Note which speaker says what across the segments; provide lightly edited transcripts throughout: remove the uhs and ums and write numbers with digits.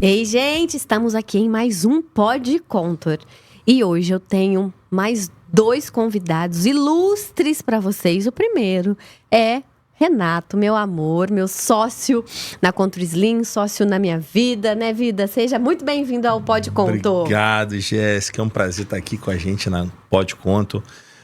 Speaker 1: Ei, gente, estamos aqui em mais um Pod Contour. E hoje eu tenho mais 2 convidados ilustres para vocês. O primeiro é Renato, meu amor, meu sócio na Contour Slim, sócio na minha vida, né, vida? Seja muito bem-vindo ao Pod Contour.
Speaker 2: Obrigado, Jéssica. É um prazer estar aqui com a gente na Pod Contour.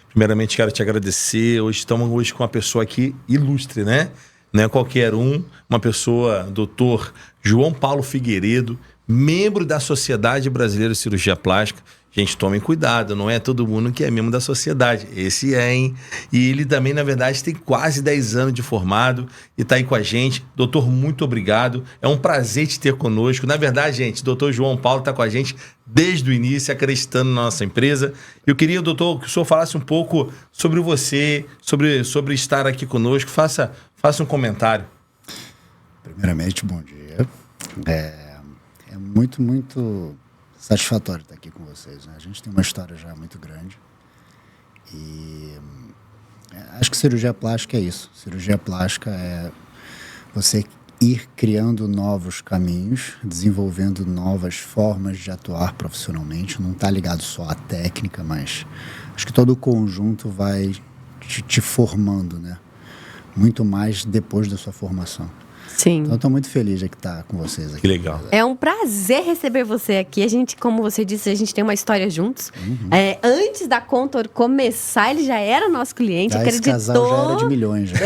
Speaker 2: Primeiramente, quero te agradecer. Estamos com uma pessoa aqui ilustre, né? Não é qualquer uma pessoa, doutor João Paulo Figueiredo, membro da Sociedade Brasileira de Cirurgia Plástica. Gente, tomem cuidado, não é todo mundo que é membro da sociedade. Esse é, hein? E ele também, na verdade, tem quase 10 anos de formado e está aí com a gente. Doutor, muito obrigado. É um prazer te ter conosco. Na verdade, gente, o doutor João Paulo está com a gente desde o início, acreditando na nossa empresa. Eu queria, doutor, que o senhor falasse um pouco sobre você, sobre estar aqui conosco. Faça um comentário.
Speaker 3: Primeiramente, bom dia. É muito satisfatório estar aqui com vocês, né? A gente tem uma história já muito grande e acho que cirurgia plástica é isso. Cirurgia plástica é você ir criando novos caminhos, desenvolvendo novas formas de atuar profissionalmente. Não está ligado só à técnica, mas acho que todo o conjunto vai te formando, né? Muito mais depois da sua formação.
Speaker 1: Sim.
Speaker 3: Então, estou muito feliz de estar com vocês aqui.
Speaker 2: Que legal.
Speaker 1: É um prazer receber você aqui. A gente, como você disse, a gente tem uma história juntos.
Speaker 3: Uhum.
Speaker 1: Antes da Contour começar, ele já era nosso cliente, acreditou.
Speaker 3: Esse casal já era de milhões. Já.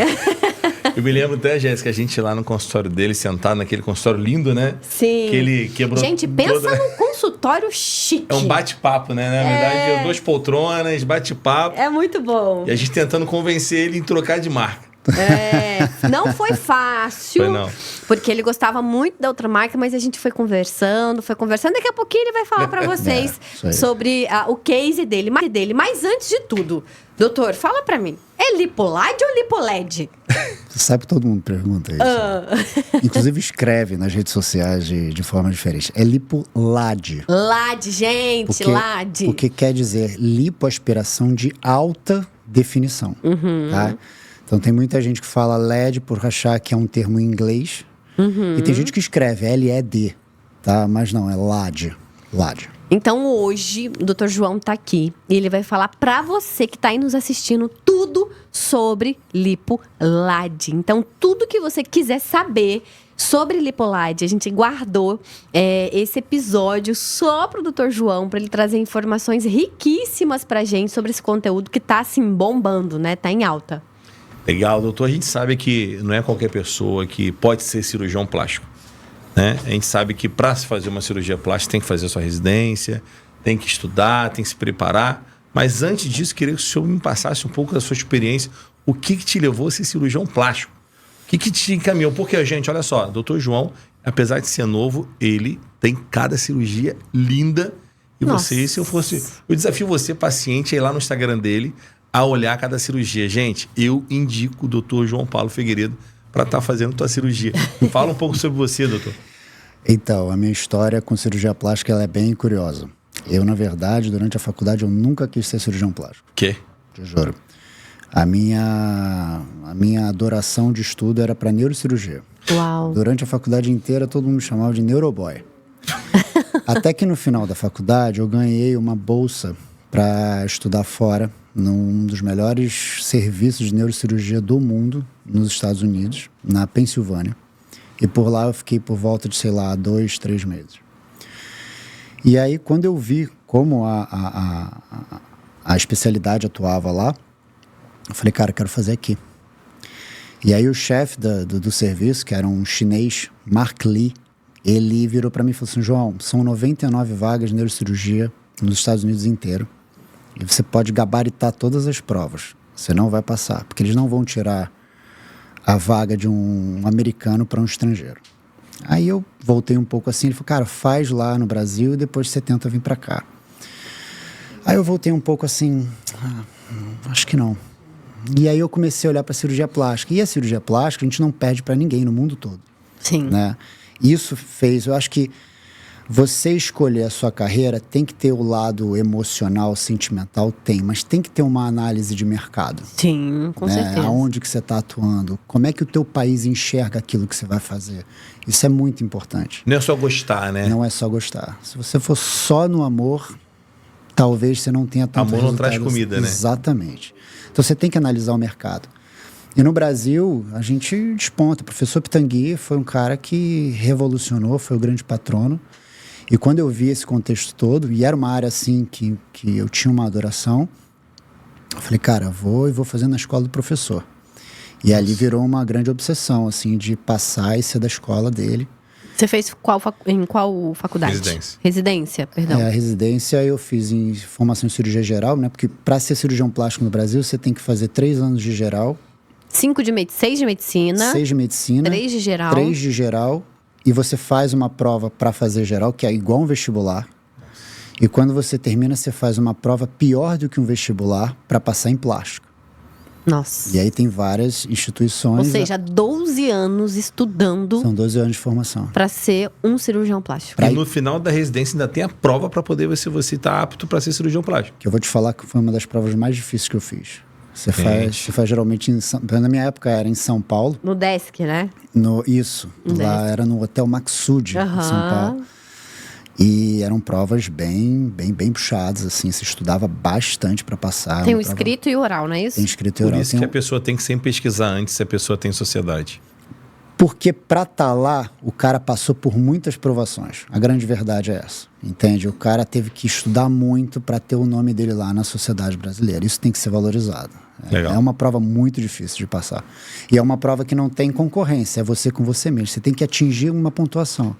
Speaker 2: Eu me lembro até, Jéssica, a gente lá no consultório dele, sentado naquele consultório lindo, né?
Speaker 1: Sim.
Speaker 2: Que ele quebrou.
Speaker 1: Gente, pensa num consultório chique.
Speaker 2: É um bate-papo, né? Na verdade, 2 poltronas, bate-papo.
Speaker 1: É muito bom.
Speaker 2: E a gente tentando convencer ele em trocar de marca.
Speaker 1: Não foi fácil.
Speaker 2: Foi não.
Speaker 1: Porque ele gostava muito da outra marca, mas a gente foi conversando. Daqui a pouquinho ele vai falar pra vocês sobre o case dele. Mas antes de tudo, doutor, fala pra mim. É Lipolad ou Lipoled?
Speaker 3: Você sabe que todo mundo pergunta isso. Inclusive escreve nas redes sociais de forma diferente. É Lipolad.
Speaker 1: LAD, gente, LAD.
Speaker 3: O que quer dizer lipoaspiração de alta definição. Tá? Então tem muita gente que fala LED por achar que é um termo em inglês. E tem gente que escreve LED, tá? Mas não, é LAD. LAD.
Speaker 1: Então hoje o Dr. João tá aqui e ele vai falar pra você que tá aí nos assistindo tudo sobre Lipolad. Então tudo que você quiser saber sobre Lipolad, a gente guardou esse episódio só pro Dr. João, pra ele trazer informações riquíssimas pra gente sobre esse conteúdo que tá assim bombando, né? Tá em alta.
Speaker 2: Legal, doutor. A gente sabe que não é qualquer pessoa que pode ser cirurgião plástico, né? A gente sabe que para se fazer uma cirurgia plástica tem que fazer a sua residência, tem que estudar, tem que se preparar. Mas antes disso, queria que o senhor me passasse um pouco da sua experiência. O que te levou a ser cirurgião plástico? O que te encaminhou? Porque, gente, olha só, doutor João, apesar de ser novo, ele tem cada cirurgia linda. E você, se eu desafio você, paciente, a ir lá no Instagram dele, a olhar cada cirurgia. Gente, eu indico o doutor João Paulo Figueiredo para estar fazendo tua cirurgia. Fala um pouco sobre você, doutor.
Speaker 3: Então, a minha história com cirurgia plástica ela é bem curiosa. Eu, na verdade, durante a faculdade, eu nunca quis ser cirurgião plástico.
Speaker 2: Quê?
Speaker 3: Te juro. A minha adoração de estudo era para neurocirurgia.
Speaker 1: Uau.
Speaker 3: Durante a faculdade inteira, todo mundo me chamava de neuroboy. Até que no final da faculdade, eu ganhei uma bolsa para estudar fora, num dos melhores serviços de neurocirurgia do mundo, nos Estados Unidos, na Pensilvânia. E por lá eu fiquei por volta de, 2, 3 meses. E aí, quando eu vi como a especialidade atuava lá, eu falei, cara, eu quero fazer aqui. E aí o chefe do serviço, que era um chinês, Mark Lee, ele virou para mim e falou assim, João, são 99 vagas de neurocirurgia nos Estados Unidos inteiro. E você pode gabaritar todas as provas. Você não vai passar, porque eles não vão tirar a vaga de um americano para um estrangeiro. Aí eu voltei um pouco assim, ele falou, cara, faz lá no Brasil e depois você tenta vir para cá. Aí eu voltei um pouco assim, acho que não. E aí eu comecei a olhar para a cirurgia plástica. E a cirurgia plástica a gente não perde para ninguém no mundo todo.
Speaker 1: Sim.
Speaker 3: Né? Isso fez, eu acho que Você escolher a sua carreira tem que ter o lado emocional, sentimental, tem, mas tem que ter uma análise de mercado.
Speaker 1: Sim, com certeza.
Speaker 3: Aonde que você está atuando, como é que o teu país enxerga aquilo que você vai fazer. Isso é muito importante.
Speaker 2: Não é só gostar, né?
Speaker 3: Não é só gostar. Se você for só no amor, talvez você não tenha tanto
Speaker 2: Amor não traz comida, né?
Speaker 3: Exatamente. Então você tem que analisar o mercado. E no Brasil, a gente desponta. O professor Pitangui foi um cara que revolucionou, foi o grande patrono. E quando eu vi esse contexto todo, e era uma área assim que eu tinha uma adoração, eu falei, cara, vou fazer na escola do professor. E ali virou uma grande obsessão, assim, de passar e ser da escola dele.
Speaker 1: Você fez em qual faculdade? Residência, perdão.
Speaker 3: A residência eu fiz em formação em cirurgia geral, né? Porque para ser cirurgião plástico no Brasil, você tem que fazer 3 anos de geral.
Speaker 1: 6 de medicina.
Speaker 3: 6 de medicina.
Speaker 1: 3 de geral.
Speaker 3: 3 de geral. E você faz uma prova para fazer geral, que é igual um vestibular. E quando você termina, você faz uma prova pior do que um vestibular para passar em plástico.
Speaker 1: Nossa.
Speaker 3: E aí tem várias instituições.
Speaker 1: Ou seja, 12 anos estudando.
Speaker 3: São 12 anos de formação.
Speaker 1: Para ser um cirurgião plástico.
Speaker 2: E no final da residência ainda tem a prova para poder ver se você está apto para ser cirurgião plástico.
Speaker 3: Que eu vou te falar que foi uma das provas mais difíceis que eu fiz. Você faz geralmente na minha época era em São Paulo.
Speaker 1: No Desk, né?
Speaker 3: Isso. Lá era no Hotel Maxud, em São Paulo. E eram provas bem puxadas, assim. Se estudava bastante para passar.
Speaker 1: Tem o escrito e o oral, não é isso?
Speaker 3: Tem escrito e oral.
Speaker 2: Por isso que a pessoa tem que sempre pesquisar antes se a pessoa tem sociedade.
Speaker 3: Porque para estar lá, o cara passou por muitas provações. A grande verdade é essa, entende? O cara teve que estudar muito para ter o nome dele lá na sociedade brasileira. Isso tem que ser valorizado. É uma prova muito difícil de passar. E é uma prova que não tem concorrência, é você com você mesmo. Você tem que atingir uma pontuação.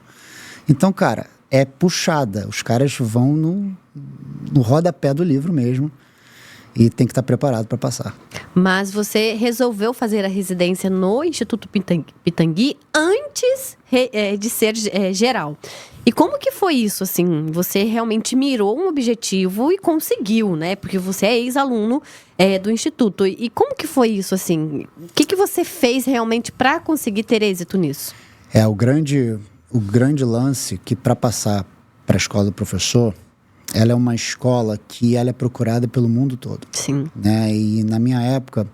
Speaker 3: Então, cara, é puxada. Os caras vão no rodapé do livro mesmo. E tem que estar preparado para passar.
Speaker 1: Mas você resolveu fazer a residência no Instituto Pitangui antes de ser geral. E como que foi isso, assim? Você realmente mirou um objetivo e conseguiu, né? Porque você é ex-aluno do Instituto. E como que foi isso, assim? O que você fez realmente para conseguir ter êxito nisso?
Speaker 3: O grande lance que para passar para a escola do professor... Ela é uma escola que ela é procurada pelo mundo todo.
Speaker 1: Sim.
Speaker 3: Né? E na minha época,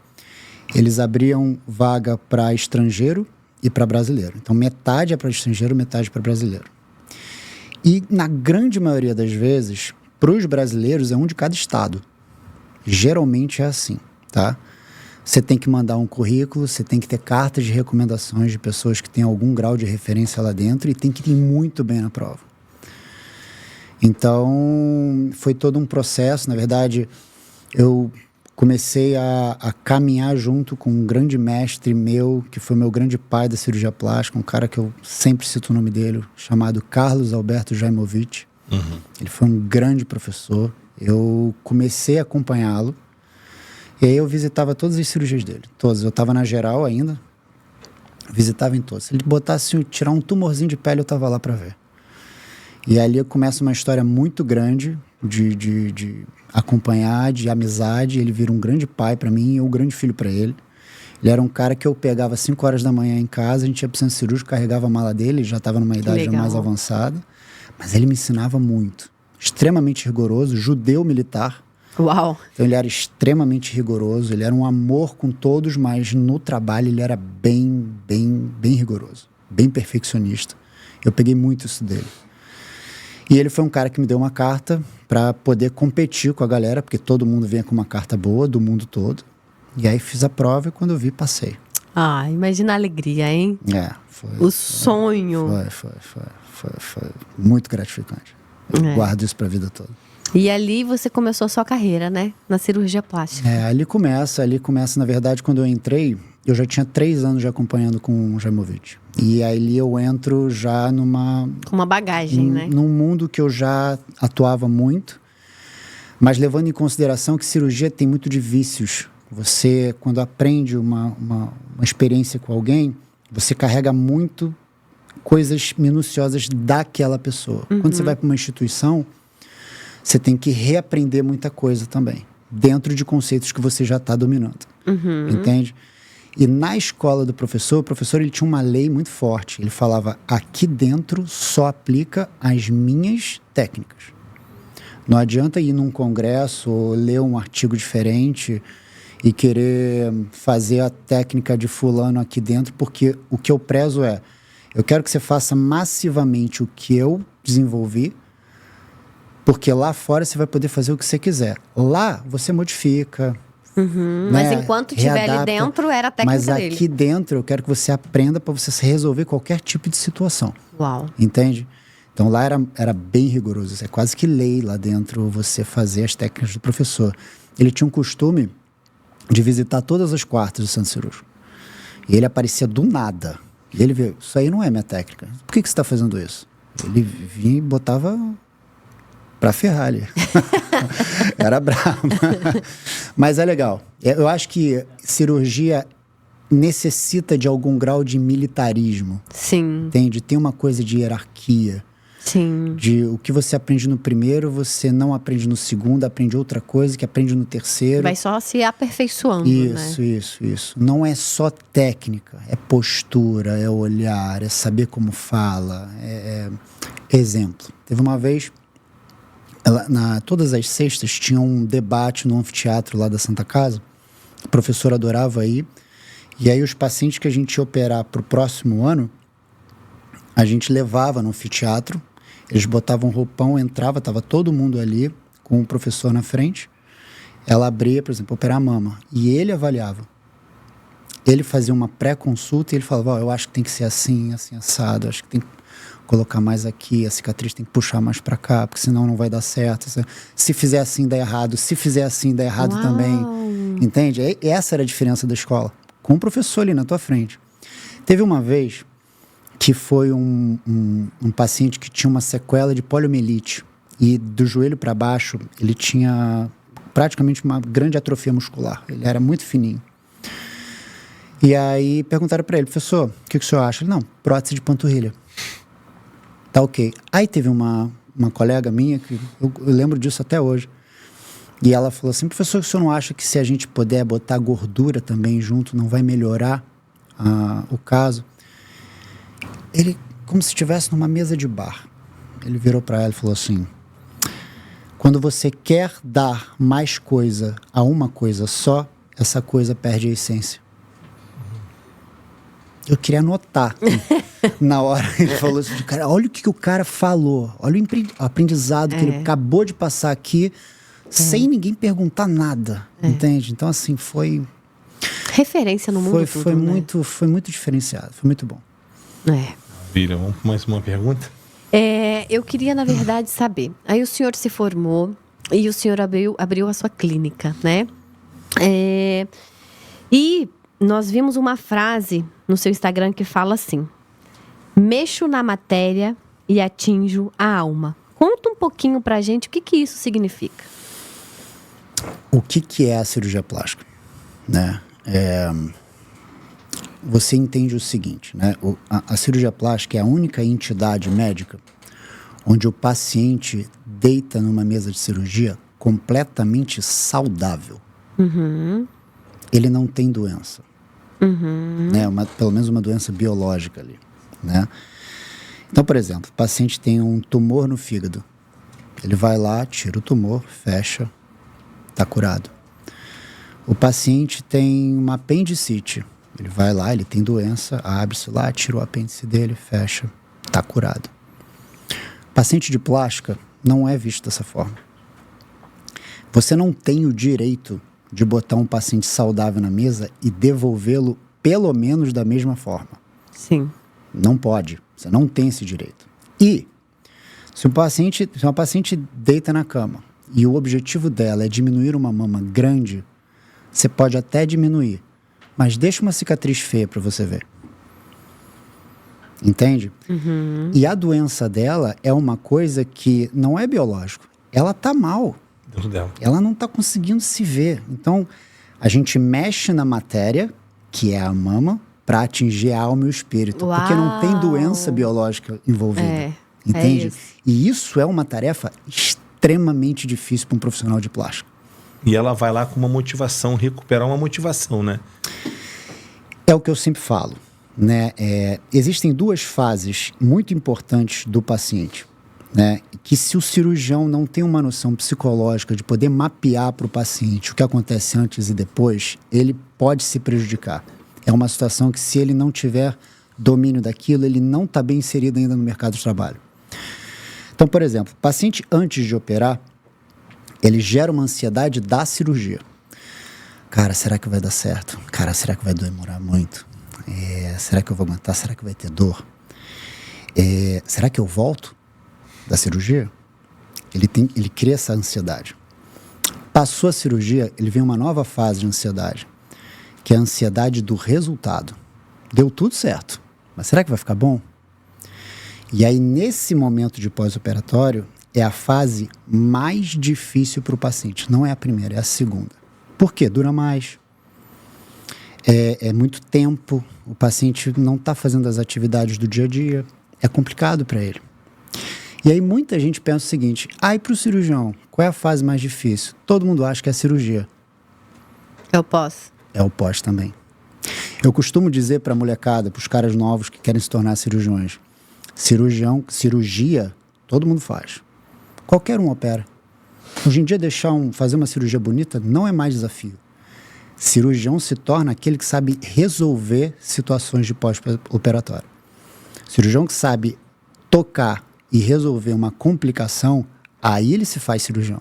Speaker 3: eles abriam vaga para estrangeiro e para brasileiro. Então, metade é para estrangeiro, metade para brasileiro. E, na grande maioria das vezes, para os brasileiros, é um de cada estado. Geralmente é assim, tá? Você tem que mandar um currículo, você tem que ter cartas de recomendações de pessoas que têm algum grau de referência lá dentro e tem que ir muito bem na prova. Então, foi todo um processo. Na verdade, eu comecei a caminhar junto com um grande mestre meu, que foi meu grande pai da cirurgia plástica, um cara que eu sempre cito o nome dele, chamado Carlos Alberto Jaimovich. Ele foi um grande professor. Eu comecei a acompanhá-lo. E aí eu visitava todas as cirurgias dele. Todas. Eu estava na geral ainda. Visitava em todas. Se ele botasse, tirar um tumorzinho de pele, eu estava lá para ver. E ali começa uma história muito grande de acompanhar, de amizade. Ele vira um grande pai para mim e eu um grande filho para ele. Ele era um cara que eu pegava às 5 horas da manhã em casa, a gente ia para o centro cirúrgico, carregava a mala dele, ele já estava numa idade já mais avançada. Mas ele me ensinava muito. Extremamente rigoroso, judeu militar.
Speaker 1: Uau!
Speaker 3: Então ele era extremamente rigoroso, ele era um amor com todos, mas no trabalho ele era bem rigoroso, bem perfeccionista. Eu peguei muito isso dele. E ele foi um cara que me deu uma carta para poder competir com a galera, porque todo mundo vinha com uma carta boa do mundo todo. E aí fiz a prova e quando eu vi, passei.
Speaker 1: Ah, imagina a alegria, hein?
Speaker 3: Foi.
Speaker 1: O sonho.
Speaker 3: Foi muito gratificante. Eu guardo isso para a vida toda.
Speaker 1: E ali você começou a sua carreira, né? Na cirurgia plástica.
Speaker 3: Ali começa, na verdade, quando eu entrei, eu já tinha 3 anos já acompanhando com o Jaimovich. E aí eu entro já
Speaker 1: com uma bagagem, né?
Speaker 3: Num mundo que eu já atuava muito, mas levando em consideração que cirurgia tem muito de vícios. Você, quando aprende uma experiência com alguém, você carrega muito coisas minuciosas daquela pessoa. Quando você vai para uma instituição, você tem que reaprender muita coisa também, dentro de conceitos que você já está dominando. Entende? E na escola do professor, o professor ele tinha uma lei muito forte. Ele falava, aqui dentro só aplica as minhas técnicas. Não adianta ir num congresso ou ler um artigo diferente e querer fazer a técnica de fulano aqui dentro, porque o que eu prezo é, eu quero que você faça massivamente o que eu desenvolvi, porque lá fora você vai poder fazer o que você quiser. Lá você modifica. Né?
Speaker 1: Mas enquanto estiver ali dentro, era a técnica dele.
Speaker 3: Mas aqui dentro eu quero que você aprenda para você resolver qualquer tipo de situação.
Speaker 1: Uau.
Speaker 3: Entende? Então lá era bem rigoroso. É quase que lei lá dentro você fazer as técnicas do professor. Ele tinha um costume de visitar todas as quartas do centro cirúrgico. E ele aparecia do nada. E ele viu, isso aí não é minha técnica. Por que você está fazendo isso? Ele vinha e botava pra ferrar ali. Era brabo. Mas é legal. Eu acho que cirurgia necessita de algum grau de militarismo.
Speaker 1: Sim.
Speaker 3: Entende? Tem uma coisa de hierarquia.
Speaker 1: Sim.
Speaker 3: De o que você aprende no primeiro, você não aprende no segundo, aprende outra coisa que aprende no terceiro.
Speaker 1: Vai só se aperfeiçoando,
Speaker 3: Isso,
Speaker 1: né?
Speaker 3: isso. Não é só técnica, é postura, é olhar, é saber como fala. Exemplo. Teve uma vez, todas as sextas tinha um debate no anfiteatro lá da Santa Casa. O professor adorava ir. E aí os pacientes que a gente ia operar para o próximo ano, a gente levava no anfiteatro. Eles botavam roupão, entrava, estava todo mundo ali, com o professor na frente. Ela abria, por exemplo, operar a mama. E ele avaliava. Ele fazia uma pré-consulta e ele falava, eu acho que tem que ser assim, assim, assado. Acho que tem que colocar mais aqui, a cicatriz tem que puxar mais para cá, porque senão não vai dar certo. Se fizer assim, dá errado. Se fizer assim, dá errado
Speaker 1: Uau.
Speaker 3: também. Entende? Essa era a diferença da escola. Com o professor ali na tua frente. Teve uma vez que foi um paciente que tinha uma sequela de poliomielite. E do joelho para baixo, ele tinha praticamente uma grande atrofia muscular. Ele era muito fininho. E aí perguntaram para ele, professor, o que o senhor acha? Ele, não, prótese de panturrilha. Tá ok. Aí teve uma colega minha, que eu lembro disso até hoje, e ela falou assim, professor, o senhor não acha que se a gente puder botar gordura também junto, não vai melhorar o caso? Ele, como se estivesse numa mesa de bar, ele virou para ela e falou assim, quando você quer dar mais coisa a uma coisa só, essa coisa perde a essência. Eu queria anotar. Na hora ele falou assim, cara, olha o que o cara falou, olha o aprendizado que ele acabou de passar aqui, sem ninguém perguntar nada, entende? Então assim, foi...
Speaker 1: Referência no mundo todo, né?
Speaker 3: Foi muito diferenciado, foi muito bom.
Speaker 2: Maravilha, vamos com mais uma pergunta?
Speaker 1: Eu queria, na verdade, saber. Aí o senhor se formou e o senhor abriu a sua clínica, né? E nós vimos uma frase no seu Instagram que fala assim: mexo na matéria e atinjo a alma. Conta um pouquinho pra gente o que isso significa.
Speaker 3: O que é a cirurgia plástica? Né? Você entende o seguinte, né? A cirurgia plástica é a única entidade médica onde o paciente deita numa mesa de cirurgia completamente saudável. Ele não tem doença. Né? Pelo menos uma doença biológica ali. Né? Então, por exemplo, o paciente tem um tumor no fígado. Ele vai lá, tira o tumor, fecha, está curado. O paciente tem uma apendicite. Ele vai lá, ele tem doença, abre-se lá, tira o apêndice dele, fecha, está curado. Paciente de plástica não é visto dessa forma. Você não tem o direito de botar um paciente saudável na mesa e devolvê-lo pelo menos da mesma forma.
Speaker 1: Sim.
Speaker 3: Não pode. Você não tem esse direito. E se uma paciente deita na cama e o objetivo dela é diminuir uma mama grande, você pode até diminuir, mas deixa uma cicatriz feia para você ver. Entende? E a doença dela é uma coisa que não é biológico. Ela tá mal.
Speaker 2: Dentro dela.
Speaker 3: Ela não tá conseguindo se ver. Então, a gente mexe na matéria, que é a mama, para atingir a alma e o espírito.
Speaker 1: Uau.
Speaker 3: Porque não tem doença biológica envolvida. Entende? E isso é uma tarefa extremamente difícil para um profissional de plástica.
Speaker 2: E ela vai lá com uma motivação, recuperar uma motivação, né?
Speaker 3: É o que eu sempre falo, né? Existem duas fases muito importantes do paciente, né? Que se o cirurgião não tem uma noção psicológica de poder mapear para o paciente o que acontece antes e depois, ele pode se prejudicar. É uma situação que, se ele não tiver domínio daquilo, ele não está bem inserido ainda no mercado de trabalho. Então, por exemplo, o paciente, antes de operar, ele gera uma ansiedade da cirurgia. Cara, será que vai dar certo? Cara, será que vai demorar muito? Será que eu vou aguentar? Será que vai ter dor? Será que eu volto da cirurgia? Ele cria essa ansiedade. Passou a cirurgia, ele vem uma nova fase de ansiedade, que é a ansiedade do resultado. Deu tudo certo, mas será que vai ficar bom? E aí, nesse momento de pós-operatório, é a fase mais difícil para o paciente. Não é a primeira, é a segunda. Por quê? Dura mais. É muito tempo. O paciente não está fazendo as atividades do dia a dia. É complicado para ele. E aí muita gente pensa o seguinte: e para o cirurgião, qual é a fase mais difícil? Todo mundo acha que é a cirurgia.
Speaker 1: É o pós.
Speaker 3: É o pós também. Eu costumo dizer para a molecada, para os caras novos que querem se tornar cirurgiões: cirurgia, todo mundo faz. Qualquer um opera. Hoje em dia, fazer uma cirurgia bonita não é mais desafio. Cirurgião se torna aquele que sabe resolver situações de pós-operatório. Cirurgião que sabe tocar e resolver uma complicação, aí ele se faz cirurgião.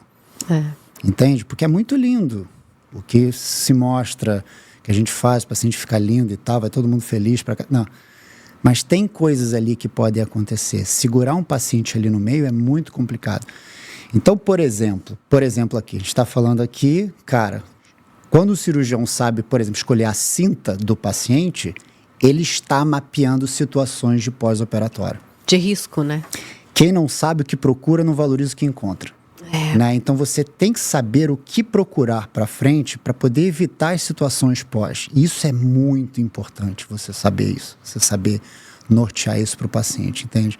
Speaker 3: Entende? Porque é muito lindo o que se mostra, que a gente faz, o paciente ficar lindo e tal, vai todo mundo feliz pra cá. Não. Mas tem coisas ali que podem acontecer. Segurar um paciente ali no meio é muito complicado. Então, por exemplo aqui, a gente está falando aqui, cara, quando o cirurgião sabe, por exemplo, escolher a cinta do paciente, ele está mapeando situações de pós-operatório.
Speaker 1: De risco, né?
Speaker 3: Quem não sabe o que procura, não valoriza o que encontra. Né? Então, você tem que saber o que procurar para frente para poder evitar as situações pós. Isso é muito importante, você saber isso. Você saber nortear isso para o paciente, entende?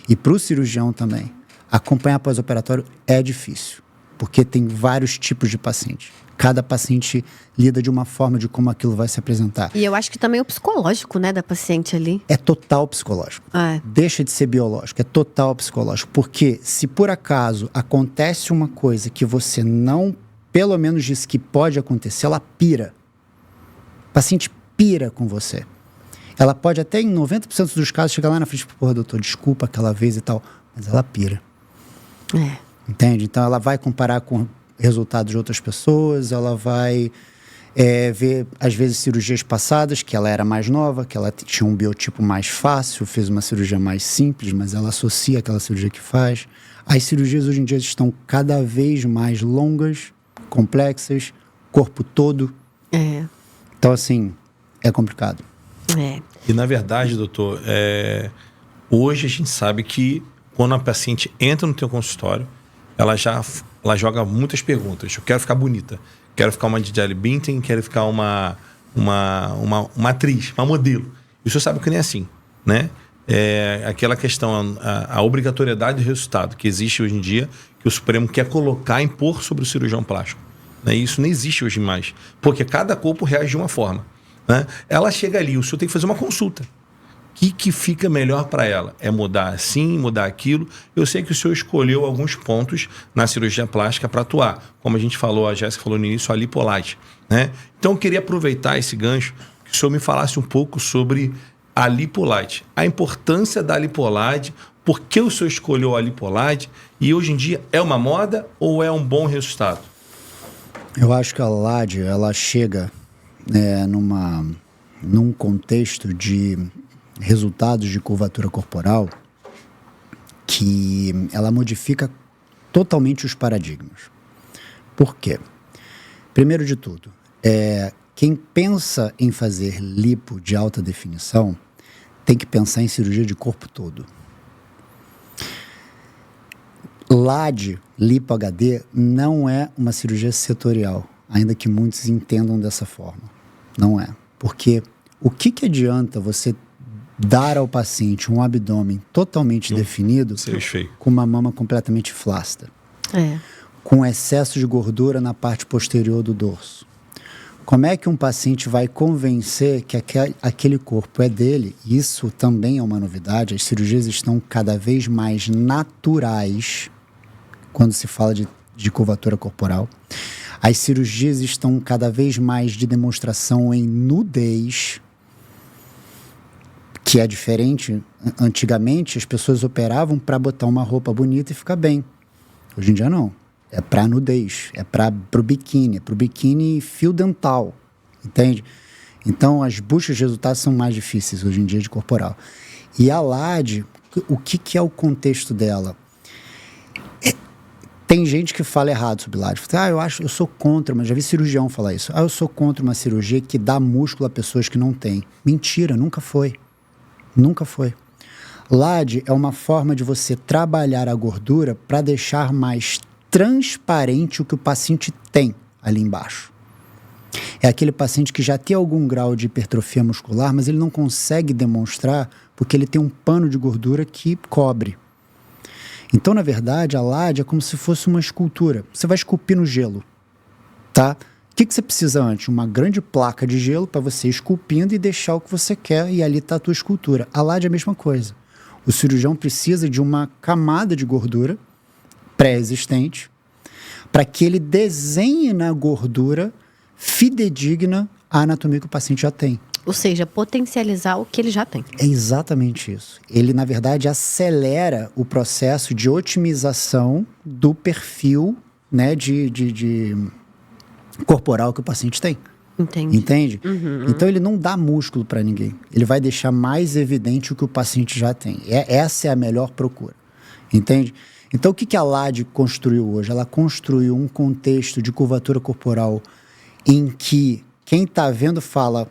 Speaker 3: E para o cirurgião também. Acompanhar pós-operatório é difícil, porque tem vários tipos de paciente. Cada paciente lida de uma forma de como aquilo vai se apresentar.
Speaker 1: E eu acho que também o psicológico, né, da paciente ali.
Speaker 3: É total psicológico. Deixa de ser biológico, é total psicológico. Porque se por acaso acontece uma coisa que você não, pelo menos disse que pode acontecer, ela pira. O paciente pira com você. Ela pode até, em 90% dos casos, chegar lá na frente, porra, doutor, desculpa aquela vez e tal, mas ela pira. Entende? Então ela vai comparar com resultados de outras pessoas, ela vai ver, às vezes, cirurgias passadas, que ela era mais nova, que ela tinha um biotipo mais fácil, fez uma cirurgia mais simples, mas ela associa aquela cirurgia que faz. As cirurgias hoje em dia estão cada vez mais longas, complexas, corpo todo. Então, assim, é complicado.
Speaker 2: E, na verdade, doutor, hoje a gente sabe que quando a paciente entra no teu consultório, ela joga muitas perguntas. Eu quero ficar bonita, quero ficar uma Gisele Bündchen, quero ficar uma atriz, uma modelo. E o senhor sabe que nem é assim, né? Aquela questão, a obrigatoriedade do resultado que existe hoje em dia, que o Supremo quer impor sobre o cirurgião plástico. Né? Isso não existe hoje mais, porque cada corpo reage de uma forma. Né? Ela chega ali, o senhor tem que fazer uma consulta. O que fica melhor para ela? É mudar assim, mudar aquilo? Eu sei que o senhor escolheu alguns pontos na cirurgia plástica para atuar. Como a gente falou, a Jéssica falou no início, a lipolite. Né? Então, eu queria aproveitar esse gancho, que o senhor me falasse um pouco sobre a lipolite. A importância da lipolite, por que o senhor escolheu a lipolite? E hoje em dia, é uma moda ou é um bom resultado?
Speaker 3: Eu acho que a LAD, ela chega num contexto de resultados de curvatura corporal que ela modifica totalmente os paradigmas. Por quê? Primeiro de tudo, quem pensa em fazer lipo de alta definição tem que pensar em cirurgia de corpo todo. LAD, lipo HD, não é uma cirurgia setorial, ainda que muitos entendam dessa forma. Não é. Porque o que adianta você dar ao paciente um abdômen totalmente definido com uma mama completamente flácida, com excesso de gordura na parte posterior do dorso, Como é que um paciente vai convencer que aquele corpo é dele? Isso também é uma novidade. As cirurgias estão cada vez mais naturais quando se fala de curvatura corporal. As cirurgias estão cada vez mais de demonstração em nudez, que é diferente. Antigamente, as pessoas operavam para botar uma roupa bonita e ficar bem. Hoje em dia, não. É para nudez, é para o biquíni, é para o biquíni fio dental, entende? Então, as buscas de resultados são mais difíceis hoje em dia de corporal. E a LAD, o que é o contexto dela? Tem gente que fala errado sobre LAD. Eu sou contra, mas já vi cirurgião falar isso. Eu sou contra uma cirurgia que dá músculo a pessoas que não têm. Mentira, nunca foi. Nunca foi. LAD é uma forma de você trabalhar a gordura para deixar mais transparente o que o paciente tem ali embaixo. É aquele paciente que já tem algum grau de hipertrofia muscular, mas ele não consegue demonstrar porque ele tem um pano de gordura que cobre. Então, na verdade, a LAD é como se fosse uma escultura. Você vai esculpir no gelo, tá? O que você precisa antes? Uma grande placa de gelo para você ir esculpindo e deixar o que você quer, e ali está a tua escultura. A LAD é a mesma coisa. O cirurgião precisa de uma camada de gordura pré-existente para que ele desenhe na gordura fidedigna a anatomia que o paciente já tem.
Speaker 1: Ou seja, potencializar o que ele já tem.
Speaker 3: É exatamente isso. Ele, na verdade, acelera o processo de otimização do perfil, né, de corporal que o paciente tem.
Speaker 1: Entendi.
Speaker 3: Entende? Uhum. Então, ele não dá músculo para ninguém. Ele vai deixar mais evidente o que o paciente já tem. Essa é a melhor procura. Entende? Então, o que a LAD construiu hoje? Ela construiu um contexto de curvatura corporal em que quem está vendo fala: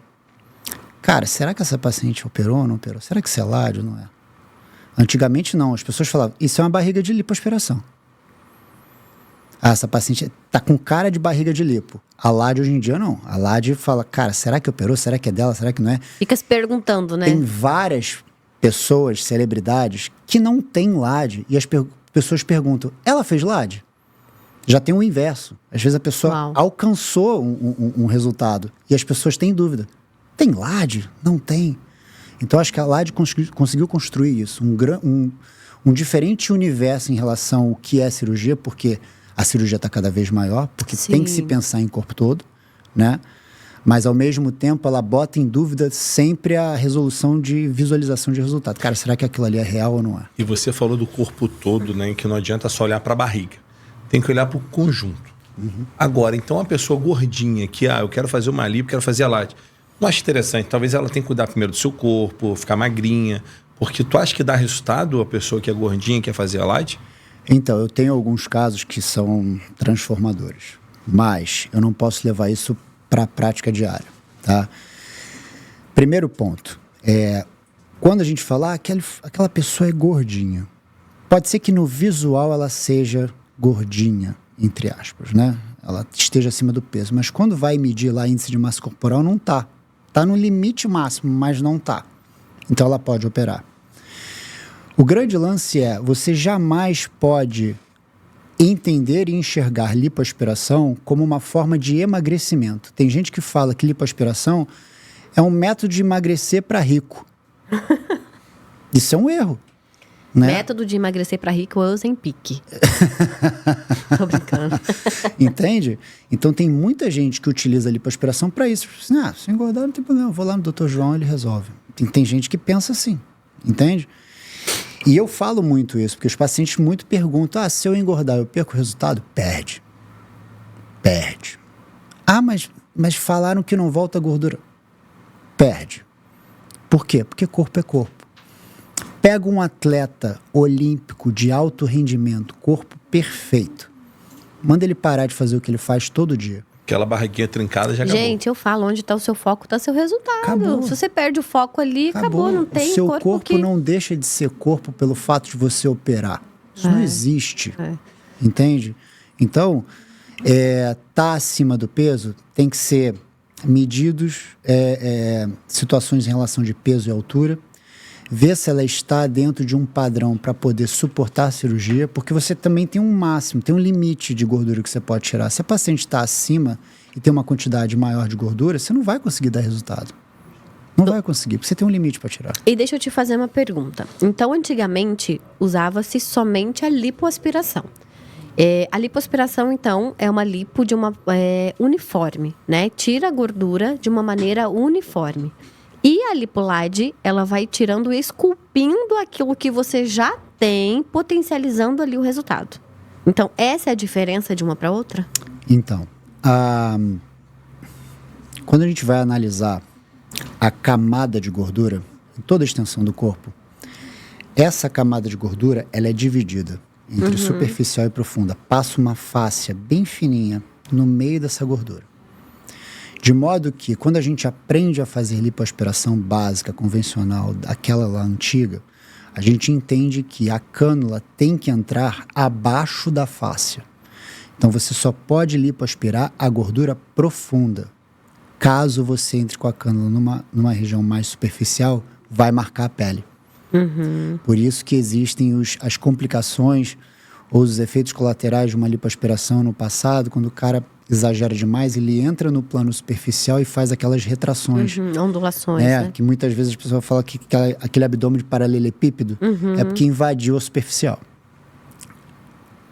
Speaker 3: cara, será que essa paciente operou ou não operou? Será que isso é LAD ou não é? Antigamente, não. As pessoas falavam: isso é uma barriga de lipoaspiração. Essa paciente tá com cara de barriga de lipo. A LAD hoje em dia não. A LAD fala: cara, será que operou? Será que é dela? Será que não é?
Speaker 1: Fica se perguntando, né?
Speaker 3: Tem várias pessoas, celebridades, que não têm LAD. E as pessoas perguntam: ela fez LAD? Já tem o inverso. Às vezes a pessoa alcançou um resultado e as pessoas têm dúvida. Tem LAD? Não tem. Então acho que a LAD conseguiu construir isso. Um diferente universo em relação ao que é cirurgia, porque a cirurgia está cada vez maior, porque
Speaker 1: Sim.
Speaker 3: tem que se pensar em corpo todo, né? Mas, ao mesmo tempo, ela bota em dúvida sempre a resolução de visualização de resultado. Cara, será que aquilo ali é real ou não é?
Speaker 2: E você falou do corpo todo, né? Que não adianta só olhar para a barriga. Tem que olhar para o conjunto. Uhum. Agora, então, uma pessoa gordinha que, eu quero fazer uma lipo, quero fazer a LAD. Não acho interessante. Talvez ela tenha que cuidar primeiro do seu corpo, ficar magrinha. Porque tu acha que dá resultado a pessoa que é gordinha e quer fazer a LAD?
Speaker 3: Então, eu tenho alguns casos que são transformadores. Mas eu não posso levar isso para a prática diária, tá? Primeiro ponto, quando a gente fala aquela pessoa é gordinha, pode ser que no visual ela seja gordinha, entre aspas, né? Ela esteja acima do peso, mas quando vai medir lá índice de massa corporal, não tá. Tá no limite máximo, mas não tá. Então ela pode operar. O grande lance você jamais pode entender e enxergar lipoaspiração como uma forma de emagrecimento. Tem gente que fala que lipoaspiração é um método de emagrecer para rico. Isso é um erro, né?
Speaker 1: Método de emagrecer para rico é o Ozempic. Tô brincando.
Speaker 3: Entende? Então tem muita gente que utiliza a lipoaspiração para isso. Se engordar não tem problema, eu vou lá no Dr. João, ele resolve. Tem gente que pensa assim, entende? E eu falo muito isso, porque os pacientes muito perguntam: se eu engordar, eu perco o resultado? Perde. Mas falaram que não volta a gordura. Perde. Por quê? Porque corpo é corpo. Pega um atleta olímpico de alto rendimento, corpo perfeito. Manda ele parar de fazer o que ele faz todo dia.
Speaker 2: Aquela barriguinha trincada já acabou.
Speaker 1: Gente, eu falo, onde está o seu foco, está seu resultado.
Speaker 3: Acabou.
Speaker 1: Se você perde o foco ali, acabou. Não tem
Speaker 3: o seu
Speaker 1: corpo que...
Speaker 3: não deixa de ser corpo pelo fato de você operar. Isso não existe. Entende? Então, tá acima do peso, tem que ser medidos situações em relação de peso e altura, ver se ela está dentro de um padrão para poder suportar a cirurgia, porque você também tem um máximo, tem um limite de gordura que você pode tirar. Se a paciente está acima e tem uma quantidade maior de gordura, você não vai conseguir dar resultado. Não vai conseguir, porque você tem um limite para tirar.
Speaker 1: E deixa eu te fazer uma pergunta. Então, antigamente, usava-se somente a lipoaspiração. A lipoaspiração, então, é uma lipo de uma uniforme, né? Tira a gordura de uma maneira uniforme. E a lipolade, ela vai tirando e esculpindo aquilo que você já tem, potencializando ali o resultado. Então, essa é a diferença de uma para outra?
Speaker 3: Então, quando a gente vai analisar a camada de gordura, em toda a extensão do corpo, essa camada de gordura, ela é dividida entre superficial e profunda. Passa uma fáscia bem fininha no meio dessa gordura. De modo que, quando a gente aprende a fazer lipoaspiração básica, convencional, aquela lá antiga, a gente entende que a cânula tem que entrar abaixo da fáscia. Então, você só pode lipoaspirar a gordura profunda. Caso você entre com a cânula numa região mais superficial, vai marcar a pele. Por isso que existem as complicações ou os efeitos colaterais de uma lipoaspiração no passado, quando o cara exagera demais, ele entra no plano superficial e faz aquelas retrações.
Speaker 1: Ondulações, né?
Speaker 3: Que muitas vezes a pessoa fala que aquele abdômen de paralelepípedo é porque invadiu a superficial.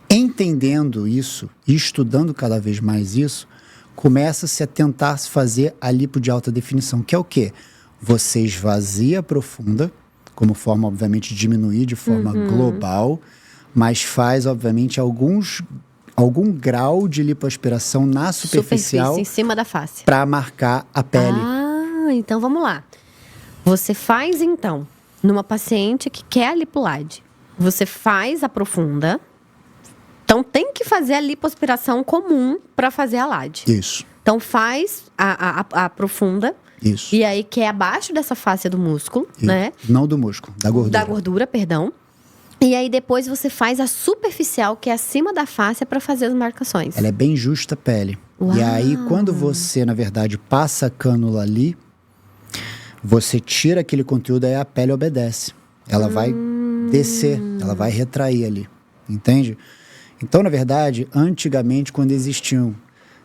Speaker 3: Entendendo isso e estudando cada vez mais isso, começa-se a tentar se fazer a lipo de alta definição, que é o quê? Você esvazia a profunda, como forma, obviamente, de diminuir de forma global, mas faz, obviamente, algum grau de lipoaspiração na superficial
Speaker 1: em cima da face,
Speaker 3: para marcar a pele.
Speaker 1: Então vamos lá. Você faz, então, numa paciente que quer a lipolade, você faz a profunda. Então, tem que fazer a lipoaspiração comum para fazer a LAD.
Speaker 3: Isso.
Speaker 1: Então, faz a profunda.
Speaker 3: Isso.
Speaker 1: E aí, que é abaixo dessa face do músculo, né?
Speaker 3: Não do músculo, da gordura.
Speaker 1: Da gordura, perdão. E aí, depois você faz a superficial, que é acima da face, para fazer as marcações.
Speaker 3: Ela é bem justa a pele.
Speaker 1: Uau.
Speaker 3: E aí, quando você, na verdade, passa a cânula ali, você tira aquele conteúdo, aí a pele obedece. Ela vai descer, ela vai retrair ali. Entende? Então, na verdade, antigamente, quando existiam,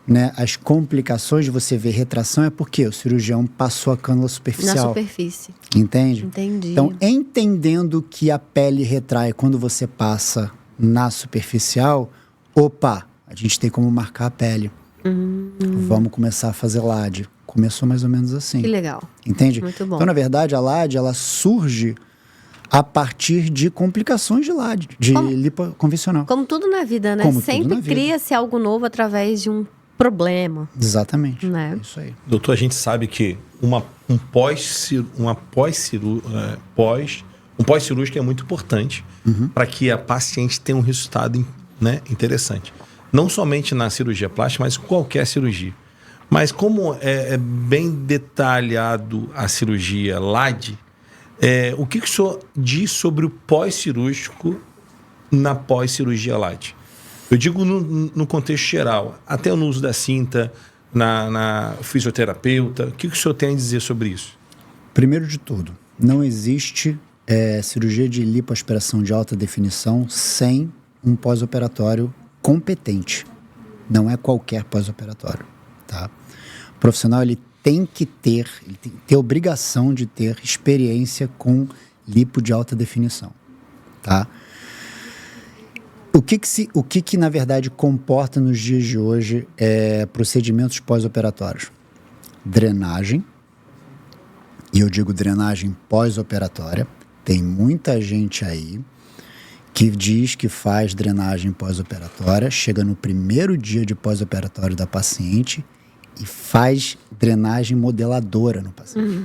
Speaker 3: né, as complicações de você ver retração, é porque o cirurgião passou a cânula superficial.
Speaker 1: Na superfície.
Speaker 3: Entende?
Speaker 1: Entendi.
Speaker 3: Então, entendendo que a pele retrai quando você passa na superficial, a gente tem como marcar a pele. Vamos começar a fazer LAD. Começou mais ou menos assim.
Speaker 1: Que legal.
Speaker 3: Entende?
Speaker 1: Muito bom.
Speaker 3: Então, na verdade, a LAD, ela surge a partir de complicações de LAD, de lipo convencional.
Speaker 1: Como tudo na vida, né?
Speaker 3: Como tudo
Speaker 1: Sempre
Speaker 3: na vida.
Speaker 1: cria-se algo novo através de um problema.
Speaker 3: Exatamente.
Speaker 1: Né?
Speaker 3: É isso aí.
Speaker 2: Doutor, a gente sabe que um pós-cirúrgico é muito importante para que a paciente tenha um resultado, né, interessante. Não somente na cirurgia plástica, mas qualquer cirurgia. Mas como é bem detalhado a cirurgia LAD, o que o senhor diz sobre o pós-cirúrgico na pós-cirurgia LAD? Eu digo no contexto geral, até no uso da cinta, na fisioterapeuta. O que o senhor tem a dizer sobre isso?
Speaker 3: Primeiro de tudo, não existe cirurgia de lipoaspiração de alta definição sem um pós-operatório competente. Não é qualquer pós-operatório, tá? O profissional, ele tem que ter obrigação de ter experiência com lipo de alta definição, tá? O que na verdade comporta nos dias de hoje procedimentos pós-operatórios? Drenagem, e eu digo drenagem pós-operatória. Tem muita gente aí que diz que faz drenagem pós-operatória, chega no primeiro dia de pós-operatório da paciente e faz drenagem modeladora no paciente.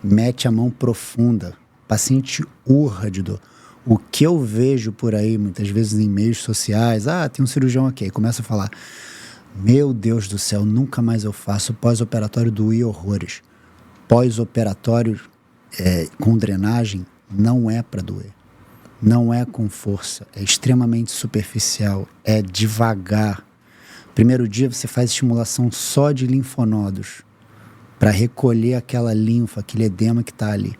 Speaker 3: Mete a mão profunda, o paciente urra de dor. O que eu vejo por aí, muitas vezes em meios sociais, tem um cirurgião aqui, aí começa a falar, meu Deus do céu, nunca mais eu faço pós-operatório, doí horrores. Pós-operatório com drenagem não é para doer, não é com força, é extremamente superficial, é devagar. Primeiro dia você faz estimulação só de linfonodos para recolher aquela linfa, aquele edema que está ali.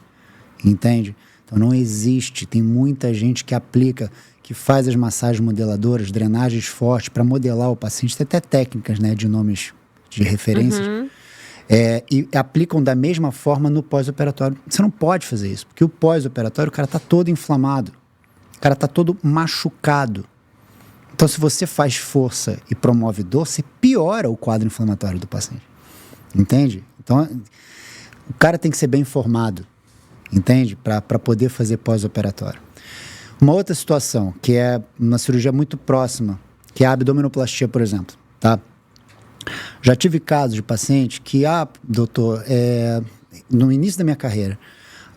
Speaker 3: entende? Então não existe, tem muita gente que aplica, que faz as massagens modeladoras, drenagens fortes para modelar o paciente, tem até técnicas, né, de nomes de referências, e aplicam da mesma forma no pós-operatório. Você não pode fazer isso, porque o pós-operatório o cara está todo inflamado, o cara está todo machucado. Então se você faz força e promove dor, você piora o quadro inflamatório do paciente, entende? Então o cara tem que ser bem informado, entende? Para poder fazer pós-operatório. Uma outra situação, que é uma cirurgia muito próxima, que é a abdominoplastia, por exemplo, tá? Já tive casos de paciente que, doutor, no início da minha carreira,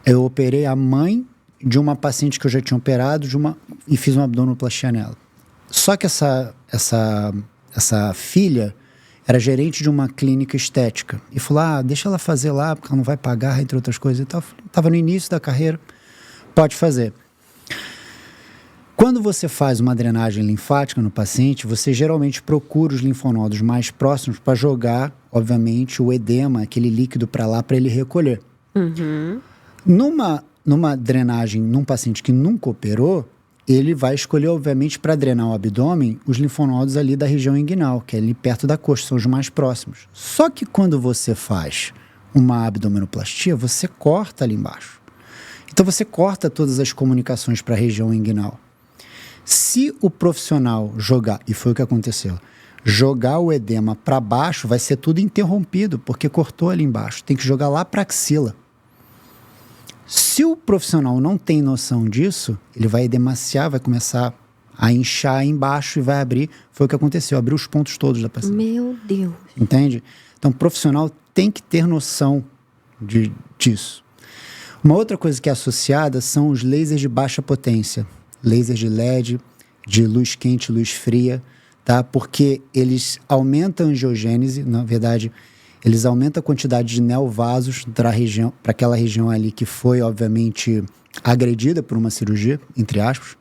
Speaker 3: eu operei a mãe de uma paciente que eu já tinha operado e fiz uma abdominoplastia nela. Só que essa filha era gerente de uma clínica estética. E falou, deixa ela fazer lá, porque ela não vai pagar, entre outras coisas e tal. Estava no início da carreira, pode fazer. Quando você faz uma drenagem linfática no paciente, você geralmente procura os linfonodos mais próximos para jogar, obviamente, o edema, aquele líquido para lá, para ele recolher. Numa drenagem num paciente que nunca operou, ele vai escolher, obviamente, para drenar o abdômen, os linfonodos ali da região inguinal, que é ali perto da coxa, são os mais próximos. Só que quando você faz uma abdominoplastia, você corta ali embaixo. Então você corta todas as comunicações para a região inguinal. Se o profissional jogar, e foi o que aconteceu, jogar o edema para baixo, vai ser tudo interrompido, porque cortou ali embaixo. Tem que jogar lá para a axila. Se o profissional não tem noção disso, ele vai edemaciar, vai começar a inchar aí embaixo e vai abrir. Foi o que aconteceu, abriu os pontos todos da paciente.
Speaker 1: Meu Deus.
Speaker 3: Entende? Então, o profissional tem que ter noção disso. Uma outra coisa que é associada são os lasers de baixa potência. Lasers de LED, de luz quente, luz fria, tá? Porque eles aumentam a angiogênese, na verdade, eles aumentam a quantidade de neovasos para aquela região ali que foi, obviamente, agredida por uma cirurgia, entre aspas.